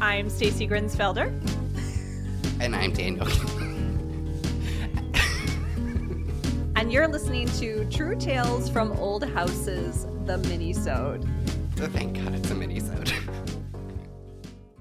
I'm Stacy Grinsfelder. And I'm Daniel. And you're listening to True Tales from Old Houses, the Minisode. Oh, thank God it's a Minisode.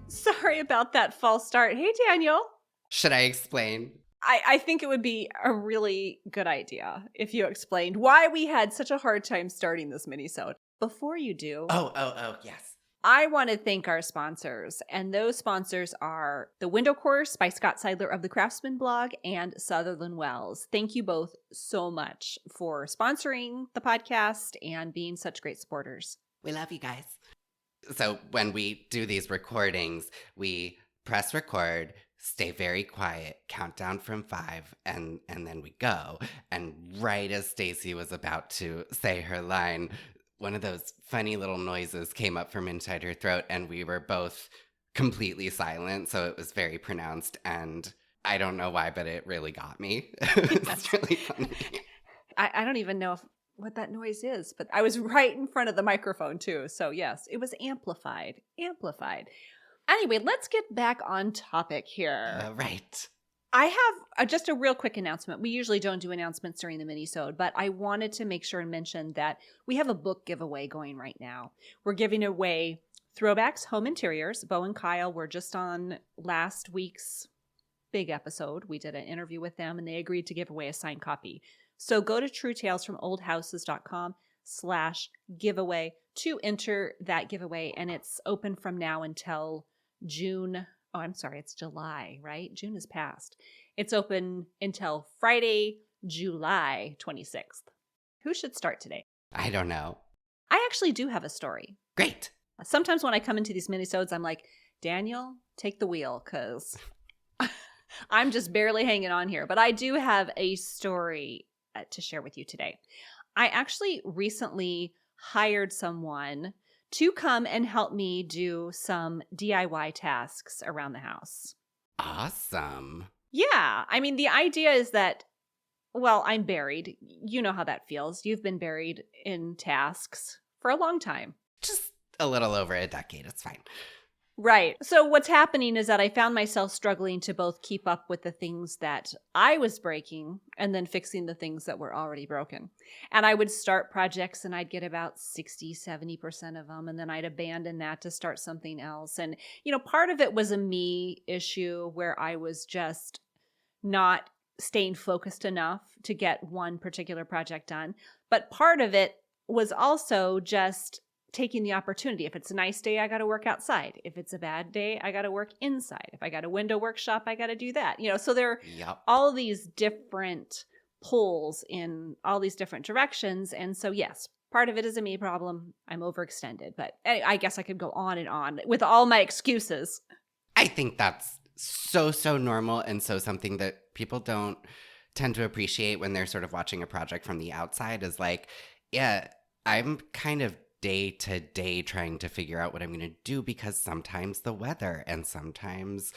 Sorry about that false start. Hey, Daniel. Should I explain? I think it would be a really good idea if you explained why we had such a hard time starting this Minisode. Before you do... Oh, yes. I want to thank our sponsors, and those sponsors are The Window Course by Scott Seidler of the Craftsman blog and Sutherland Wells. Thank you both so much for sponsoring the podcast and being such great supporters. We love you guys. So when we do these recordings, we press record, stay very quiet, count down from 5, and then we go. And right as Stacy was about to say her line, one of those funny little noises came up from inside her throat, and we were both completely silent, so it was very pronounced, and I don't know why, but it really got me. It's really funny. I don't even know what that noise is, but I was right in front of the microphone, too, so yes, it was amplified. Anyway, let's get back on topic here. Right. I have just a real quick announcement. We usually don't do announcements during the minisode, but I wanted to make sure and mention that we have a book giveaway going right now. We're giving away Throwbacks Home Interiors. Bo and Kyle were just on last week's big episode. We did an interview with them, and they agreed to give away a signed copy. So go to truetalesfromoldhouses.com/giveaway to enter that giveaway, and it's open from now until June. Oh, I'm sorry. It's July, right? June is past. It's open until Friday, July 26th. Who should start today? I don't know. I actually do have a story. Great. Sometimes when I come into these minisodes, I'm like, Daniel, take the wheel, because I'm just barely hanging on here. But I do have a story to share with you today. I actually recently hired someone to come and help me do some DIY tasks around the house. Awesome. Yeah. I mean, the idea is that, well, I'm buried. You know how that feels. You've been buried in tasks for a long time. Just a little over a decade. It's fine. Right. So what's happening is that I found myself struggling to both keep up with the things that I was breaking and then fixing the things that were already broken. And I would start projects and I'd get about 60-70% of them. And then I'd abandon that to start something else. And, part of it was a me issue where I was just not staying focused enough to get one particular project done. But part of it was also just taking the opportunity. If it's a nice day, I got to work outside. If it's a bad day, I got to work inside. If I got a window workshop, I got to do that. So there are all these different pulls in all these different directions. And so, yes, part of it is a me problem. I'm overextended, but I guess I could go on and on with all my excuses. I think that's so normal, and so something that people don't tend to appreciate when they're sort of watching a project from the outside is like, yeah, I'm kind of day to day trying to figure out what I'm going to do, because sometimes the weather and sometimes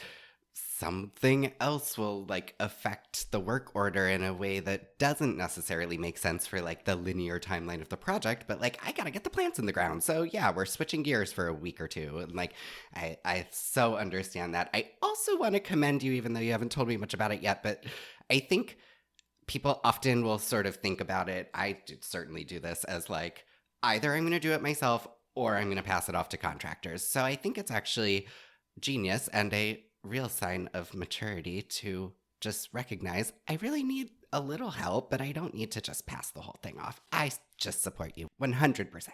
something else will affect the work order in a way that doesn't necessarily make sense for the linear timeline of the project. But I got to get the plants in the ground. So yeah, we're switching gears for a week or two. And I so understand that. I also want to commend you, even though you haven't told me much about it yet, but I think people often will sort of think about it. I certainly do this as either I'm going to do it myself or I'm going to pass it off to contractors. So I think it's actually genius and a real sign of maturity to just recognize I really need a little help, but I don't need to just pass the whole thing off. I just support you 100%.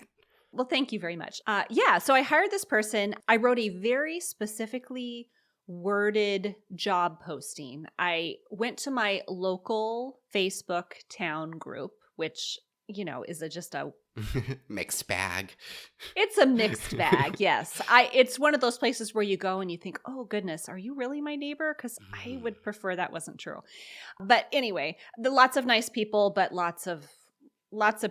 Well, thank you very much. So I hired this person. I wrote a very specifically worded job posting. I went to my local Facebook town group, which is just a mixed bag. It's a mixed bag, yes. It's one of those places where you go and you think, oh goodness, are you really my neighbor? Because I would prefer that wasn't true. But anyway, lots of nice people, but lots of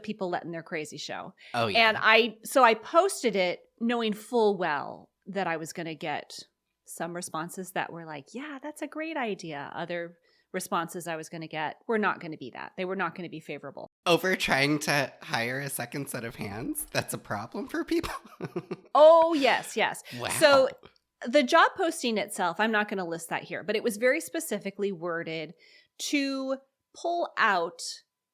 people letting their crazy show. Oh yeah. And I posted it knowing full well that I was going to get some responses that were like, yeah, that's a great idea. Other responses I was going to get were not going to be that. They were not going to be favorable. Over trying to hire a second set of hands? That's a problem for people? Oh, yes. Wow. So The job posting itself, I'm not going to list that here, but it was very specifically worded to pull out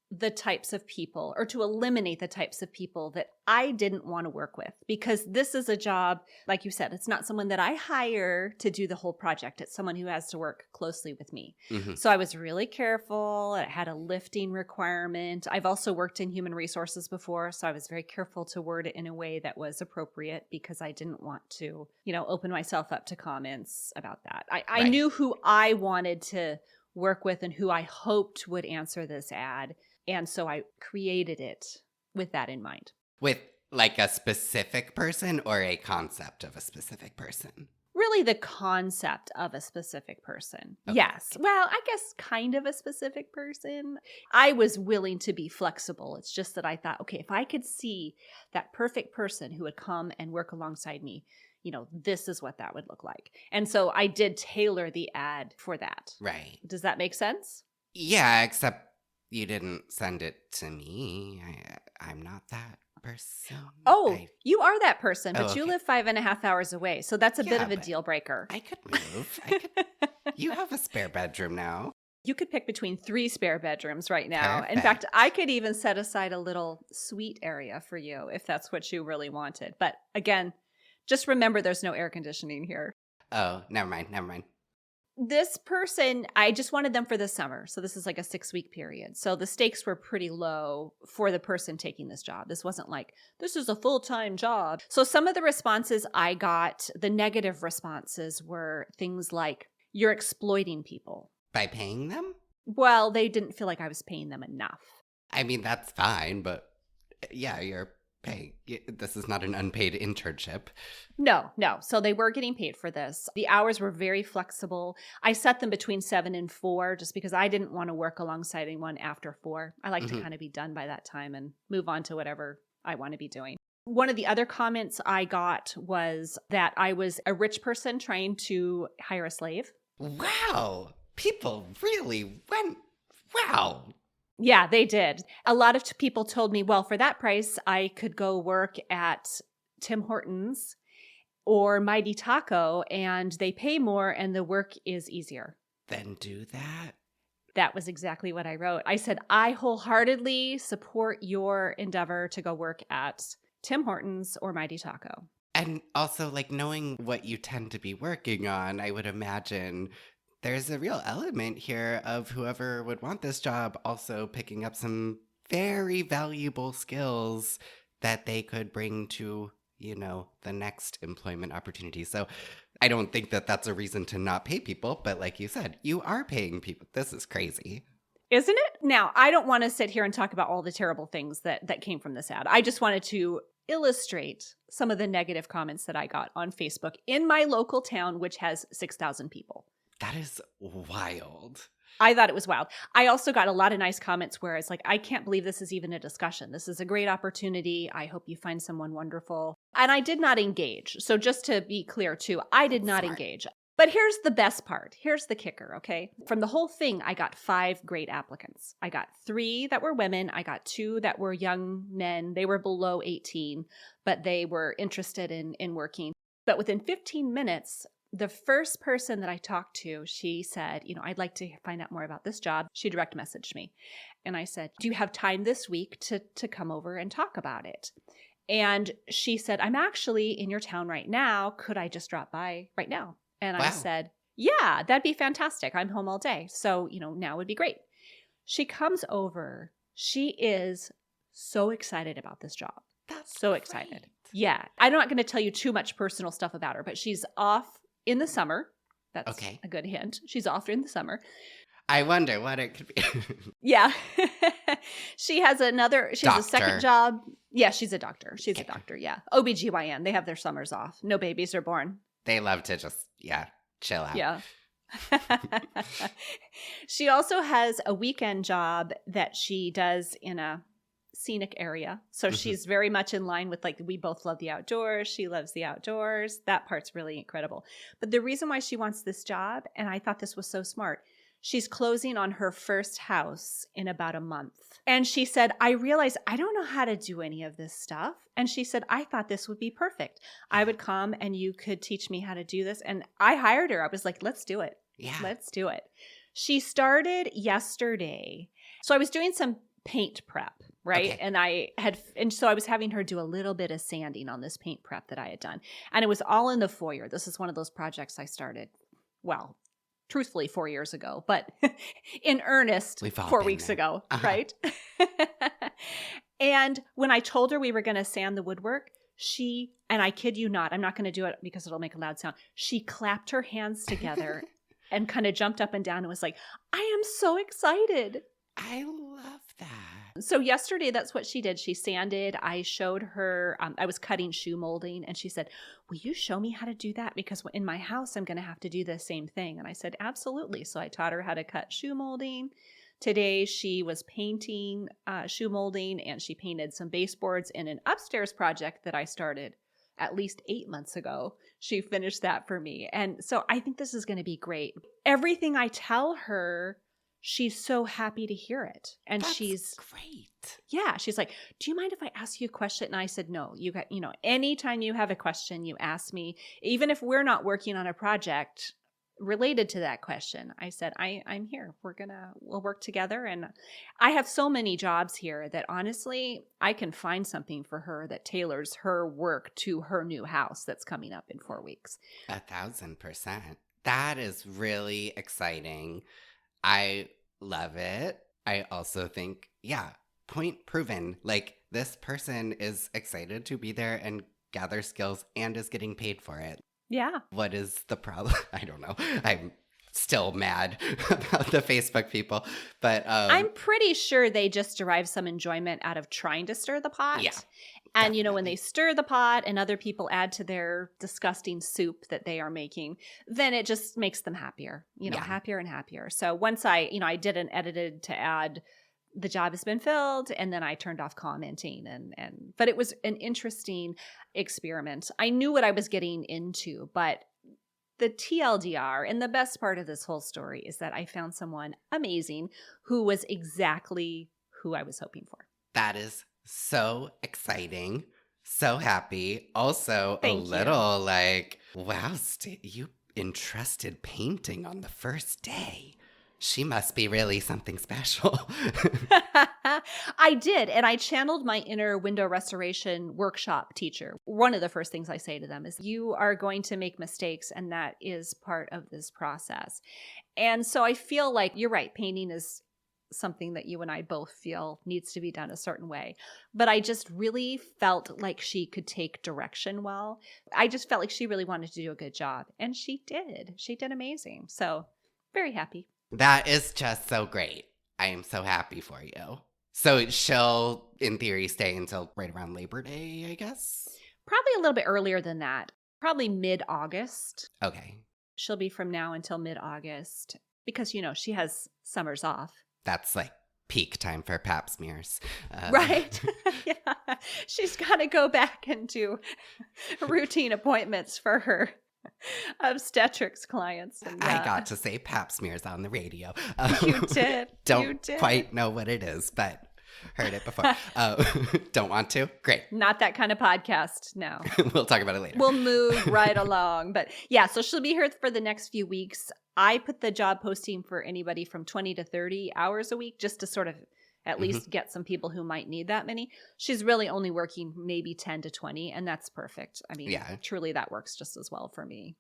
the types of people or to eliminate the types of people that I didn't want to work with, because this is a job, like you said, it's not someone that I hire to do the whole project. It's someone who has to work closely with me. Mm-hmm. So I was really careful. It had a lifting requirement. I've also worked in human resources before, so I was very careful to word it in a way that was appropriate because I didn't want to, open myself up to comments about that. I Right. knew who I wanted to work with and who I hoped would answer this ad. And so I created it with that in mind. With like a specific person or a concept of a specific person? Really the concept of a specific person. Okay. Yes. Well, I guess kind of a specific person. I was willing to be flexible. It's just that I thought, okay, if I could see that perfect person who would come and work alongside me, this is what that would look like. And so I did tailor the ad for that. Right. Does that make sense? Yeah, except you didn't send it to me. I'm not that person. Oh, you are that person, but you okay. live 5.5 hours away. So that's a bit Yeah, of a but deal breaker. I could move. You have a spare bedroom now. You could pick between 3 spare bedrooms right now. In Perfect. fact, I could even set aside a little suite area for you if that's what you really wanted. But again, just remember there's no air conditioning here. Oh, never mind. This person, I just wanted them for the summer. So this is like a 6-week period. So the stakes were pretty low for the person taking this job. This wasn't like, this is a full-time job. So some of the responses I got, the negative responses were things like, you're exploiting people. By paying them? Well, they didn't feel like I was paying them enough. I mean, that's fine, but yeah, you're paying. This is not an unpaid internship. No. So they were getting paid for this. The hours were very flexible. I set them between 7 and 4 just because I didn't want to work alongside anyone after 4. I like to kind of be done by that time and move on to whatever I want to be doing. One of the other comments I got was that I was a rich person trying to hire a slave. Wow. People really went, wow. Yeah, they did. A lot of people told me, well, for that price, I could go work at Tim Hortons or Mighty Taco, and they pay more and the work is easier. Then do that. That was exactly what I wrote. I said, I wholeheartedly support your endeavor to go work at Tim Hortons or Mighty Taco. And also, like, knowing what you tend to be working on, I would imagine there's a real element here of whoever would want this job also picking up some very valuable skills that they could bring to, the next employment opportunity. So I don't think that that's a reason to not pay people. But like you said, you are paying people. This is crazy. Isn't it? Now, I don't want to sit here and talk about all the terrible things that came from this ad. I just wanted to illustrate some of the negative comments that I got on Facebook in my local town, which has 6,000 people. That is wild. I thought it was wild. I also got a lot of nice comments where it's like, I can't believe this is even a discussion. This is a great opportunity. I hope you find someone wonderful. And I did not engage. So just to be clear too, I did not engage. But here's the best part. Here's the kicker, okay? From the whole thing, I got 5 great applicants. I got 3 that were women. I got 2 that were young men. They were below 18, but they were interested in working. But within 15 minutes, the first person that I talked to, she said, I'd like to find out more about this job. She direct messaged me. And I said, do you have time this week to come over and talk about it? And she said, I'm actually in your town right now. Could I just drop by right now? And I said, yeah, that'd be fantastic. I'm home all day. So, now would be great. She comes over. She is so excited about this job. That's so great. Excited. Yeah. I'm not going to tell you too much personal stuff about her, but she's off in the summer. That's okay. A good hint. She's off in the summer. I wonder what it could be. Yeah. She has a second job. Yeah, she's a doctor. She's a doctor, yeah. OBGYN. They have their summers off. No babies are born. They love to just, chill out. Yeah. She also has a weekend job that she does in a scenic area. So she's very much in line with, like, we both love the outdoors. She loves the outdoors. That part's really incredible. But the reason why she wants this job, and I thought this was so smart, She's closing on her first house in about a month. And she said, I realized I don't know how to do any of this stuff. And she said, I thought this would be perfect. I would come and you could teach me how to do this. And I hired her. I was like, let's do it. Yeah. Let's do it. She started yesterday. So I was doing some paint prep, right? Okay. And so I was having her do a little bit of sanding on this paint prep that I had done. And it was all in the foyer. This is one of those projects I started, well, truthfully 4 years ago, but in earnest We've all 4 been weeks there. ago, Uh-huh. right? And when I told her we were going to sand the woodwork, and I kid you not, I'm not going to do it because it'll make a loud sound. She clapped her hands together and kind of jumped up and down and was like, I am so excited. I love that. So yesterday, that's what she did. She sanded. I showed her, I was cutting shoe molding, and she said, will you show me how to do that? Because in my house, I'm going to have to do the same thing. And I said, absolutely. So I taught her how to cut shoe molding. Today, she was painting shoe molding, and she painted some baseboards in an upstairs project that I started at least 8 months ago. She finished that for me. And so I think this is going to be great. Everything I tell her, she's so happy to hear it. And That's she's great. yeah, she's like, do you mind if I ask you a question? And I said, no, anytime you have a question, you ask me, even if we're not working on a project related to that question. I said, I'm here. We'll work together. And I have so many jobs here that honestly, I can find something for her that tailors her work to her new house that's coming up in 4 weeks. 1,000%. That is really exciting. I love it. I also think, yeah, point proven. Like, this person is excited to be there and gather skills and is getting paid for it. Yeah. What is the problem? I don't know. I'm still mad about the Facebook people, but I'm pretty sure they just derive some enjoyment out of trying to stir the pot. Yeah, And, when definitely. they stir the pot and other people add to their disgusting soup that they are making, then it just makes them happier, Yeah. happier and happier. So once I did an edited to add, the job has been filled, and then I turned off commenting but it was an interesting experiment. I knew what I was getting into, but the TLDR and the best part of this whole story is that I found someone amazing who was exactly who I was hoping for. That is so exciting. So happy. Also, Thank a you. little like, wow, you entrusted painting on the first day. She must be really something special. I did. And I channeled my inner window restoration workshop teacher. One of the first things I say to them is, you are going to make mistakes, and that is part of this process. And so I feel like you're right. Painting is something that you and I both feel needs to be done a certain way. But I just really felt like she could take direction well. I just felt like she really wanted to do a good job. And she did. She did amazing. So very happy. That is just so great. I am so happy for you. So she'll, in theory, stay until right around Labor Day, I guess? Probably a little bit earlier than that. Probably mid-August. Okay. She'll be from now until mid-August because, she has summers off. That's like peak time for pap smears. Right? Yeah. She's got to go back and do routine appointments for her obstetrics clients. And, I got to say pap smears on the radio. You did. Don't You did. quite know what it is, but heard it before. Don't want to? Great. Not that kind of podcast, no. We'll talk about it later. We'll move right along. But yeah, so she'll be here for the next few weeks. I put the job posting for anybody from 20 to 30 hours a week just to sort of at least get some people who might need that many. She's really only working maybe 10 to 20, and that's perfect. I mean, truly that works just as well for me.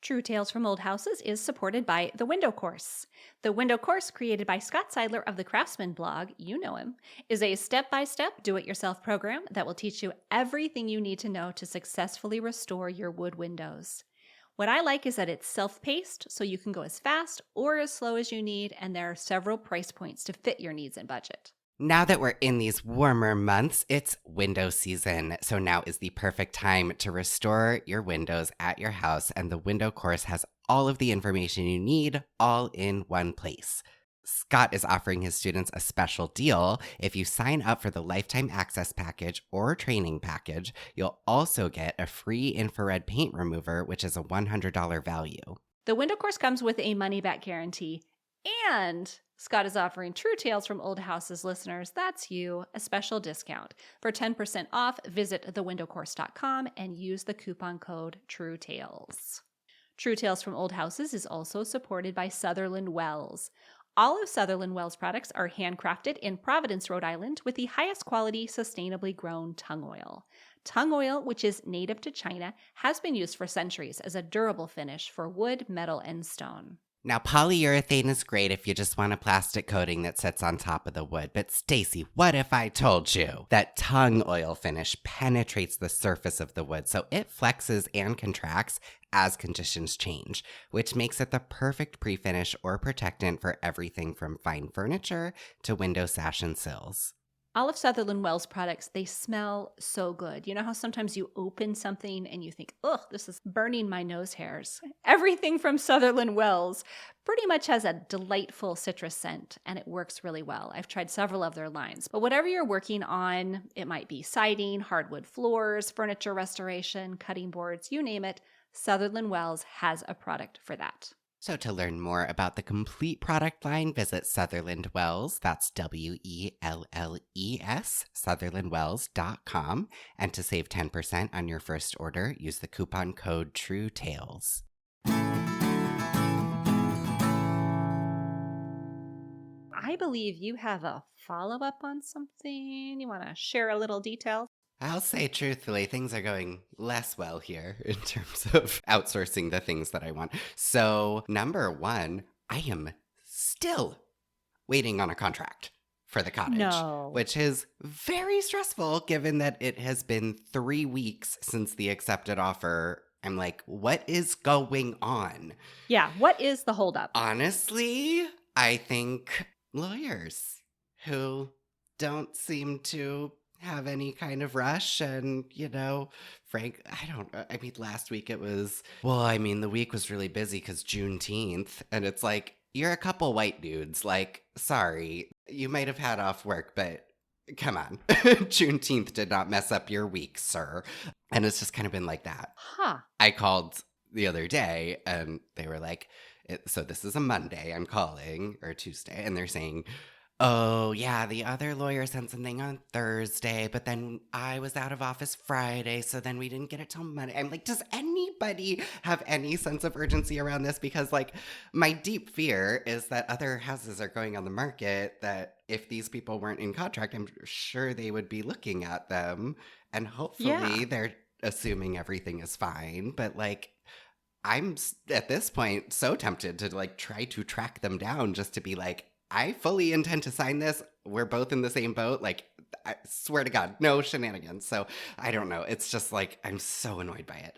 True Tales from Old Houses is supported by The Window Course. The Window Course, created by Scott Seidler of the Craftsman blog, you know him, is a step-by-step do-it-yourself program that will teach you everything you need to know to successfully restore your wood windows. What I like is that it's self-paced, so you can go as fast or as slow as you need, and there are several price points to fit your needs and budget. Now that we're in these warmer months, it's window season. So now is the perfect time to restore your windows at your house, and the Window Course has all of the information you need all in one place. Scott is offering his students a special deal. If you sign up for the lifetime access package or training package, you'll also get a free infrared paint remover, which is a $100 value. The window course comes with a money-back guarantee, and Scott is offering True Tales from Old Houses listeners, that's you, a special discount. For 10% off, visit thewindowcourse.com and use the coupon code TrueTales. True Tales from Old Houses is also supported by Sutherland Wells. All of Sutherland Wells products are handcrafted in Providence, Rhode Island, with the highest quality, sustainably grown tung oil. Tung oil, which is native to China, has been used for centuries as a durable finish for wood, metal, and stone. Now, polyurethane is great if you just want a plastic coating that sits on top of the wood. But Stacy, what if I told you that tung oil finish penetrates the surface of the wood, so it flexes and contracts as conditions change, which makes it the perfect pre-finish or protectant for everything from fine furniture to window sash and sills. All of Sutherland Wells products, they smell so good. You know how sometimes you open something and you think, ugh, this is burning my nose hairs? Everything from Sutherland Wells pretty much has a delightful citrus scent, and it works really well. I've tried several of their lines. But whatever you're working on, it might be siding, hardwood floors, furniture restoration, cutting boards, you name it, Sutherland Wells has a product for that. So to learn more about the complete product line, visit Sutherland Wells, that's WELLES, sutherlandwells.com. And to save 10% on your first order, use the coupon code TrueTales. I believe you have a follow-up on something. You want to share a little detail? I'll say truthfully, things are going less well here in terms of outsourcing the things that I want. So, number one, I am still waiting on a contract for the cottage, No. which is very stressful given that it has been 3 weeks since the accepted offer. I'm like, what is going on? Yeah, what is the holdup? Honestly, I think lawyers who don't seem to have any kind of rush. And, Frank, I don't know. I mean, last week it was, the week was really busy because Juneteenth. And it's like, you're a couple white dudes. Like, sorry, you might have had off work, but come on. Juneteenth did not mess up your week, sir. And it's just kind of been like that. Huh. I called the other day and they were like, so this is a Monday I'm calling, or Tuesday, and they're saying, oh, yeah, the other lawyer sent something on Thursday, but then I was out of office Friday, so then we didn't get it till Monday. I'm like, does anybody have any sense of urgency around this? Because, my deep fear is that other houses are going on the market that if these people weren't in contract, I'm sure they would be looking at them, and hopefully they're assuming everything is fine, but, I'm at this point so tempted to, try to track them down just to be like, I fully intend to sign this. We're both in the same boat. I swear to God, no shenanigans. So I don't know. It's just I'm so annoyed by it.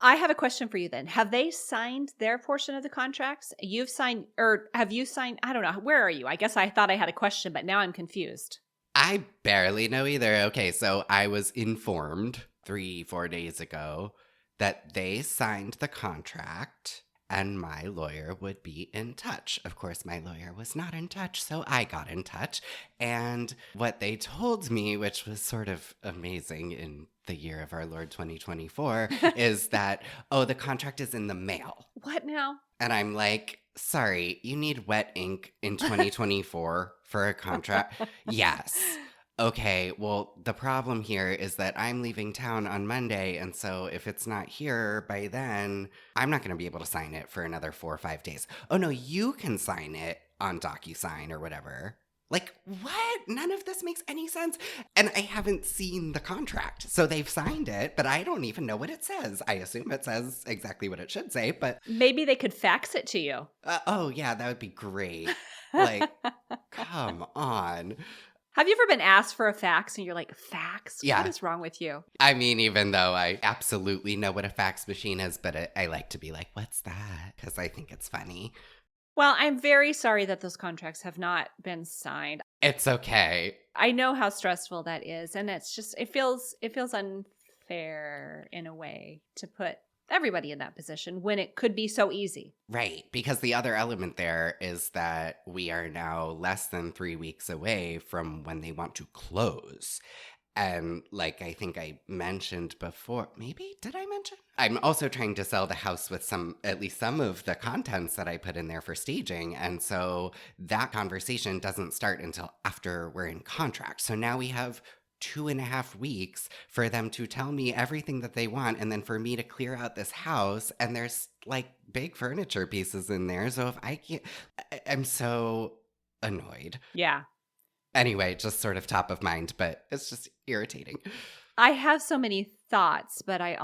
I have a question for you then. Have they signed their portion of the contracts? You've signed, or have you signed? I don't know. Where are you? I guess I thought I had a question, but now I'm confused. I barely know either. Okay, so I was informed 3-4 days ago that they signed the contract and my lawyer would be in touch. Of course, my lawyer was not in touch, so I got in touch. And what they told me, which was sort of amazing in the year of our Lord 2024, is that, the contract is in the mail. What now? And I'm like, sorry, you need wet ink in 2024 for a contract? Yes. Okay, well, the problem here is that I'm leaving town on Monday, and so if it's not here by then, I'm not going to be able to sign it for another 4 or 5 days. Oh, no, you can sign it on DocuSign or whatever. What? None of this makes any sense. And I haven't seen the contract. So they've signed it, but I don't even know what it says. I assume it says exactly what it should say, but... Maybe they could fax it to you. Yeah, that would be great. Come on. Have you ever been asked for a fax and you're like, fax? Yeah. What is wrong with you? I mean, even though I absolutely know what a fax machine is, but I like to be like, what's that? Because I think it's funny. Well, I'm very sorry that those contracts have not been signed. It's okay. I know how stressful that is. And it's just, it feels unfair in a way to put everybody in that position when it could be so easy. Right. Because the other element there is that we are now less than 3 weeks away from when they want to close. And like I think I mentioned before, maybe did I mention? I'm also trying to sell the house with at least some of the contents that I put in there for staging. And so that conversation doesn't start until after we're in contract. So now we have 2.5 weeks for them to tell me everything that they want, and then for me to clear out this house. And there's like big furniture pieces in there. So if I can't, I'm so annoyed. Yeah. Anyway, just sort of top of mind, but it's just irritating. I have so many thoughts, but I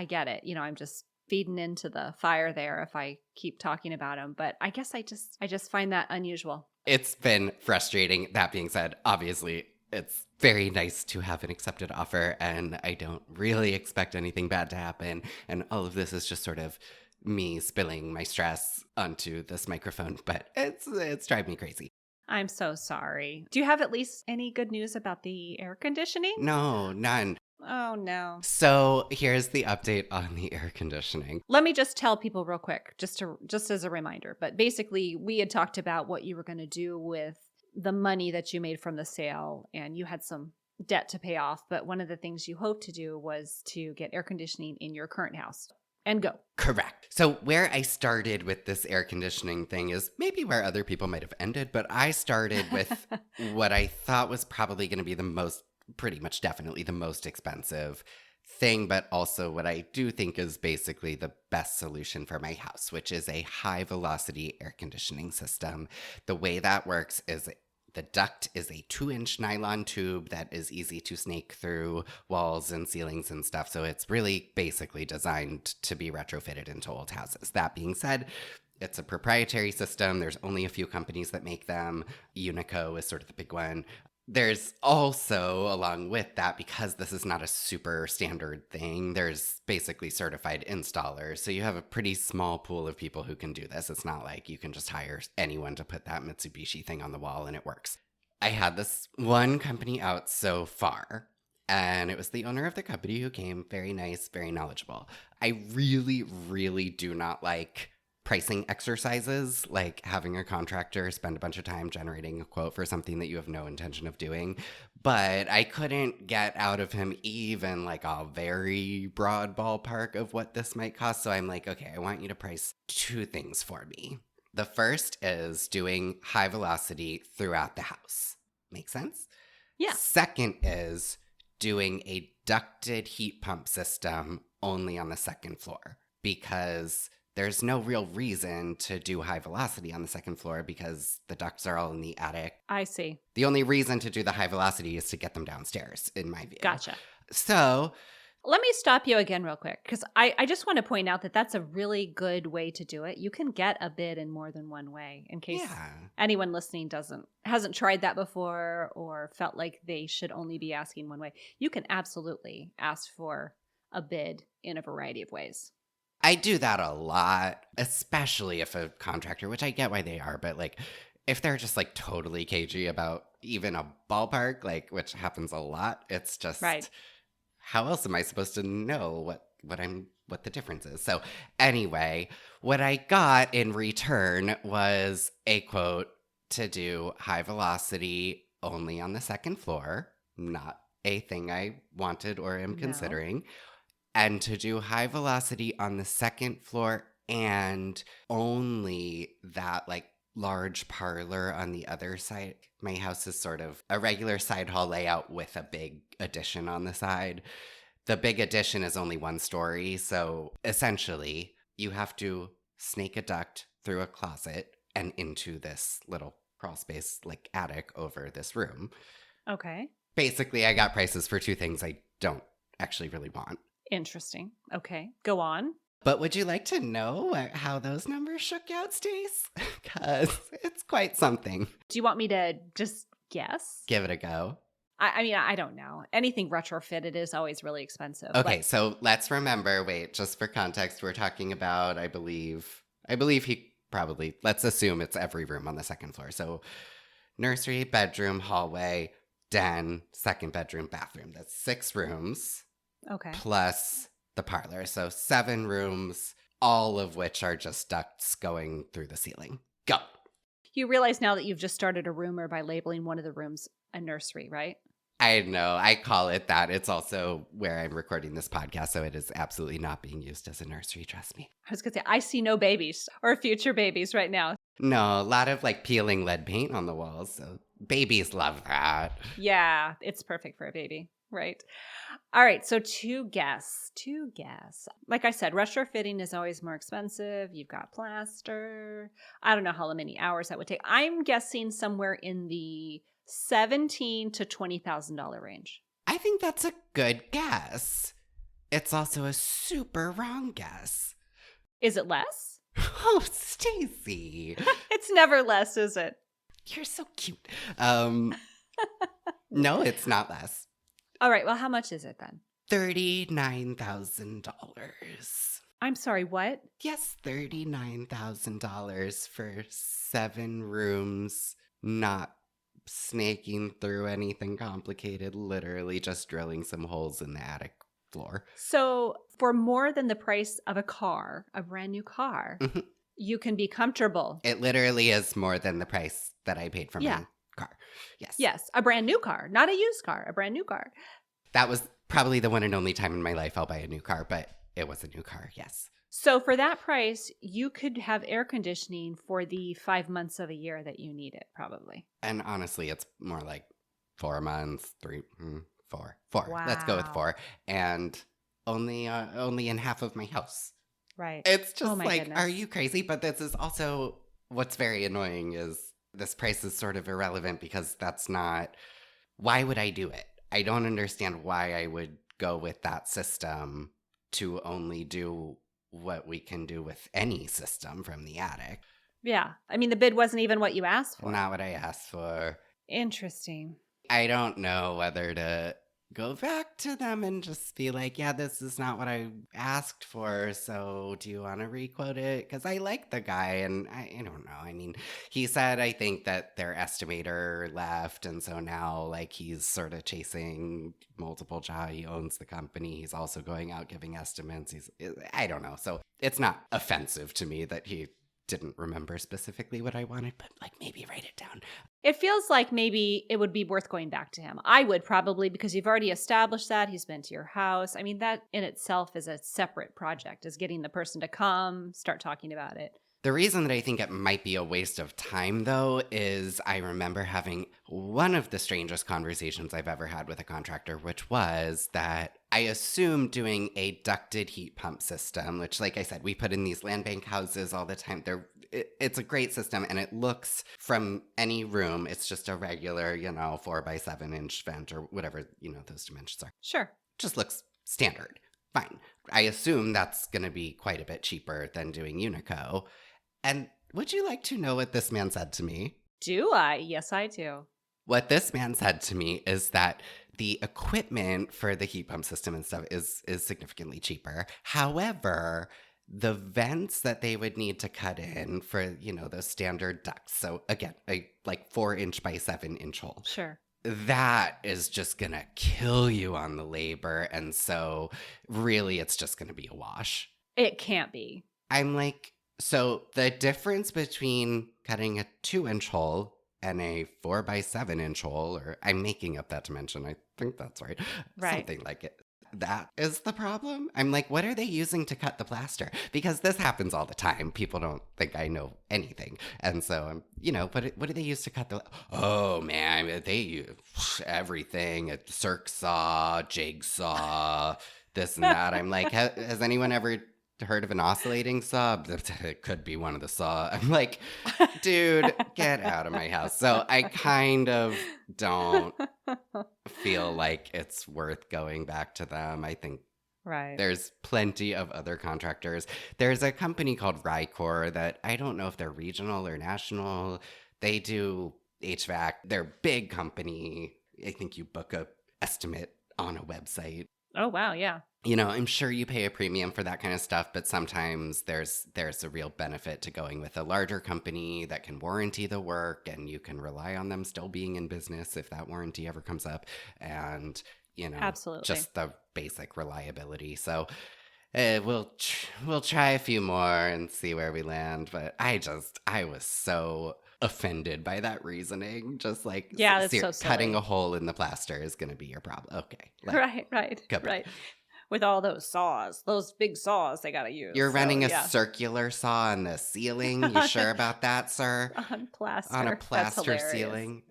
get it. I'm just feeding into the fire there if I keep talking about them. But I guess I just find that unusual. It's been frustrating. That being said, obviously, it's very nice to have an accepted offer, and I don't really expect anything bad to happen. And all of this is just sort of me spilling my stress onto this microphone, but it's driving me crazy. I'm so sorry. Do you have at least any good news about the air conditioning? No, none. Oh, no. So here's the update on the air conditioning. Let me just tell people real quick, just as a reminder. But basically, we had talked about what you were going to do with the money that you made from the sale, and you had some debt to pay off. But one of the things you hoped to do was to get air conditioning in your current house. And go. Correct. So where I started with this air conditioning thing is maybe where other people might have ended, but I started with what I thought was probably going to be pretty much definitely the most expensive thing, but also what I do think is basically the best solution for my house, which is a high velocity air conditioning system. The way that works is the duct is a 2-inch nylon tube that is easy to snake through walls and ceilings and stuff. So it's really basically designed to be retrofitted into old houses. That being said, it's a proprietary system. There's only a few companies that make them. Unico is sort of the big one. There's also, along with that, because this is not a super standard thing, there's basically certified installers. So you have a pretty small pool of people who can do this. It's not like you can just hire anyone to put that Mitsubishi thing on the wall and it works. I had this one company out so far, and it was the owner of the company who came. Very nice, very knowledgeable. I really, really do not like pricing exercises, like having a contractor spend a bunch of time generating a quote for something that you have no intention of doing. But I couldn't get out of him even like a very broad ballpark of what this might cost. So I'm like, okay, I want you to price 2 things for me. The first is doing high velocity throughout the house. Make sense? Yeah. Second is doing a ducted heat pump system only on the second floor, because there's no real reason to do high velocity on the second floor because the ducts are all in the attic. I see. The only reason to do the high velocity is to get them downstairs, in my view. Gotcha. So let me stop you again real quick, because I just want to point out that that's a really good way to do it. You can get a bid in more than one way, in case anyone listening hasn't tried that before or felt like they should only be asking one way. You can absolutely ask for a bid in a variety of ways. I do that a lot, especially if a contractor, which I get why they are, but like if they're just like totally cagey about even a ballpark, like, which happens a lot, it's just right. How else am I supposed to know what the difference is? So anyway, what I got in return was a quote to do high velocity only on the second floor, not a thing I wanted or am considering. And to do high velocity on the second floor and only that like large parlor on the other side. My house is sort of a regular side hall layout with a big addition on the side. The big addition is only 1 story. So essentially you have to snake a duct through a closet and into this little crawl space like attic over this room. Okay. Basically, I got prices for 2 things I don't actually really want. Interesting. Okay. Go on. But would you like to know how those numbers shook out, Stace? Because it's quite something. Do you want me to just guess? Give it a go. I mean, I don't know. Anything retrofitted is always really expensive. Okay, so let's remember, just for context, we're talking about, I believe he probably, let's assume it's every room on the second floor. So nursery, bedroom, hallway, den, second bedroom, bathroom. That's 6 rooms. Okay. Plus the parlor. So 7 rooms, all of which are just ducts going through the ceiling. Go. You realize now that you've just started a rumor by labeling one of the rooms a nursery, right? I know. I call it that. It's also where I'm recording this podcast, so it is absolutely not being used as a nursery, trust me. I was going to say, I see no babies or future babies right now. No, a lot of like peeling lead paint on the walls, so babies love that. Yeah, it's perfect for a baby, right? All right, so to guess. Like I said, retrofitting is always more expensive. You've got plaster. I don't know how many hours that would take. I'm guessing somewhere in the $17,000 to $20,000 range. I think that's a good guess. It's also a super wrong guess. Is it less? Oh, Stacy. It's never less, is it? You're so cute. No, it's not less. All right, well, how much is it then? $39,000. I'm sorry, what? Yes, $39,000 for 7 rooms, not snaking through anything complicated, literally just drilling some holes in the attic floor. So for more than the price of a car, a brand new car, you can be comfortable. It literally is more than the price that I paid for my car. Yes. Yes, a brand new car, not a used car, a brand new car. That was probably the one and only time in my life I'll buy a new car, but it was a new car, yes. So for that price, you could have air conditioning for the 5 months of a year that you need it, probably. And honestly, it's more like 4 months, 4. Wow. Let's go with 4. And only in half of my house. Right. It's just like, goodness. Are you crazy? But this is also what's very annoying is this price is sort of irrelevant because that's not, why would I do it? I don't understand why I would go with that system to only do what we can do with any system from the attic. Yeah. I mean, the bid wasn't even what you asked for. Not what I asked for. Interesting. I don't know whether to go back to them and just be like, yeah, this is not what I asked for, so do you want to requote it? Because I like the guy, and I don't know. I mean, he said, I think that their estimator left, and so now, like, he's sort of chasing multiple jobs. He owns the company. He's also going out giving estimates. I don't know. So it's not offensive to me that he didn't remember specifically what I wanted, but like maybe write it down. It feels like maybe it would be worth going back to him. I would probably, because you've already established that he's been to your house. I mean, that in itself is a separate project, is getting the person to come, start talking about it. The reason that I think it might be a waste of time, though, is I remember having one of the strangest conversations I've ever had with a contractor, which was that I assumed doing a ducted heat pump system, which, like I said, we put in these land bank houses all the time. It's a great system, and it looks from any room, it's just a regular, 4x7 inch vent or whatever, those dimensions are. Sure. Just looks standard. Fine. I assume that's going to be quite a bit cheaper than doing Unico. And would you like to know what this man said to me? Do I? Yes, I do. What this man said to me is that the equipment for the heat pump system and stuff is significantly cheaper. However, the vents that they would need to cut in for, those standard ducts. So again, a like 4-inch by 7-inch hole. Sure. That is just going to kill you on the labor. And so really, it's just going to be a wash. It can't be. I'm like, so the difference between cutting a 2-inch hole and a 4x7-inch hole, or I'm making up that dimension. I think that's right. Something like it. That is the problem. I'm like, what are they using to cut the plaster? Because this happens all the time. People don't think I know anything. And so I'm, what do they use to cut the, oh man, they use everything, a circ saw, jigsaw, this and that. I'm like, has anyone ever heard of an oscillating saw? It could be one of the saw. I'm like, dude, get out of my house. So I kind of don't feel like it's worth going back to them. I think there's plenty of other contractors. There's a company called Rycor that I don't know if they're regional or national. They do HVAC. They're a big company. I think you book a estimate on a website. Oh, wow. Yeah. I'm sure you pay a premium for that kind of stuff, but sometimes there's a real benefit to going with a larger company that can warranty the work, and you can rely on them still being in business if that warranty ever comes up, and, Absolutely. just the basic reliability. So We'll try a few more and see where we land. But I was so offended by that reasoning. Just like, Yeah, that's so cutting silly. a hole in the plaster is going to be your problem. Okay. Right. goodbye. With all those saws, those big saws they gotta use. You're running a yeah. circular saw on the ceiling. You sure about that, sir? On plaster. On a That's plaster hilarious. ceiling.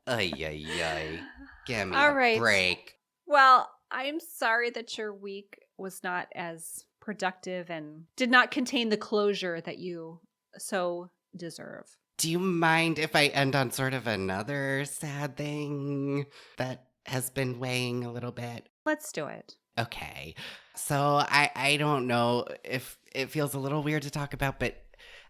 Ay, ay, ay. Give me All a right. break. Well, I'm sorry that your week was not as productive and did not contain the closure that you so deserve. Do you mind if I end on sort of another sad thing that has been weighing a little bit? Let's do it. Okay. So I don't know if it feels a little weird to talk about, but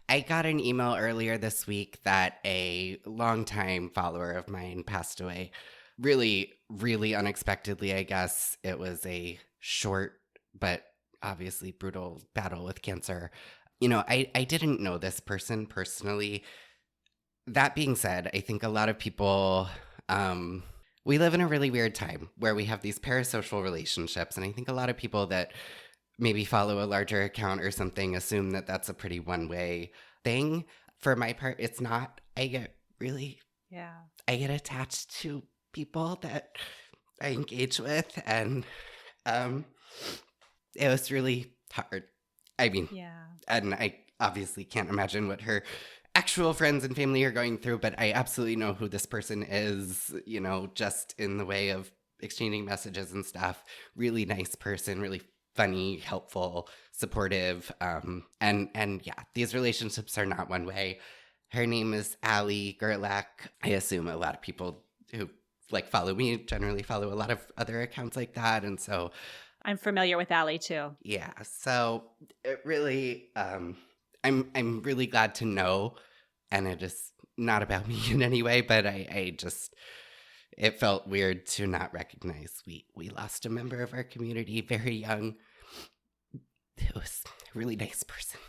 I got an email earlier this week that a longtime follower of mine passed away. Really, really unexpectedly, I guess. It was a short but obviously brutal battle with cancer. You know, I didn't know this person personally. That being said, I think a lot of people, we live in a really weird time where we have these parasocial relationships. And I think a lot of people that maybe follow a larger account or something assume that that's a pretty one-way thing. For my part, it's not. I get attached to people that I engage with. And it was really hard. I mean, and I obviously can't imagine what her actual friends and family are going through, but I absolutely know who this person is, you know, just in the way of exchanging messages and stuff. Really nice person, really funny, helpful, supportive. And yeah, these relationships are not one way. Her name is Allie Gerlach. I assume a lot of people who like follow me generally follow a lot of other accounts like that. And so I'm familiar with Allie too. Yeah. So it really, I'm really glad to know, and it is not about me in any way, but I just, it felt weird to not recognize we lost a member of our community very young. It was a really nice person.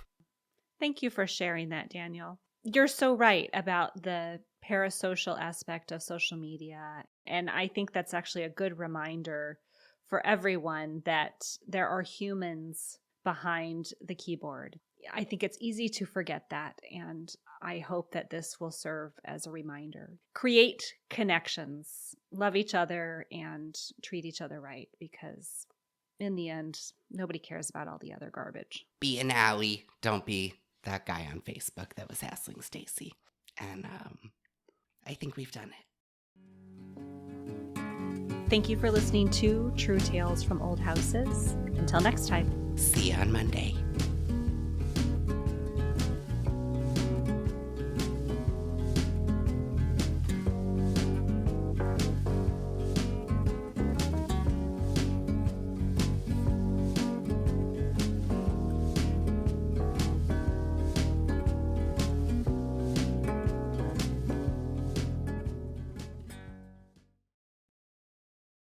Thank you for sharing that, Daniel. You're so right about the parasocial aspect of social media. And I think that's actually a good reminder for everyone that there are humans behind the keyboard. I think it's easy to forget that. And I hope that this will serve as a reminder. Create connections, love each other, and treat each other right, because in the end, nobody cares about all the other garbage. Be an Allie. Don't be that guy on Facebook that was hassling Stacy. And I think we've done it. Thank you for listening to True Tales from Old Houses. Until next time. See you on Monday.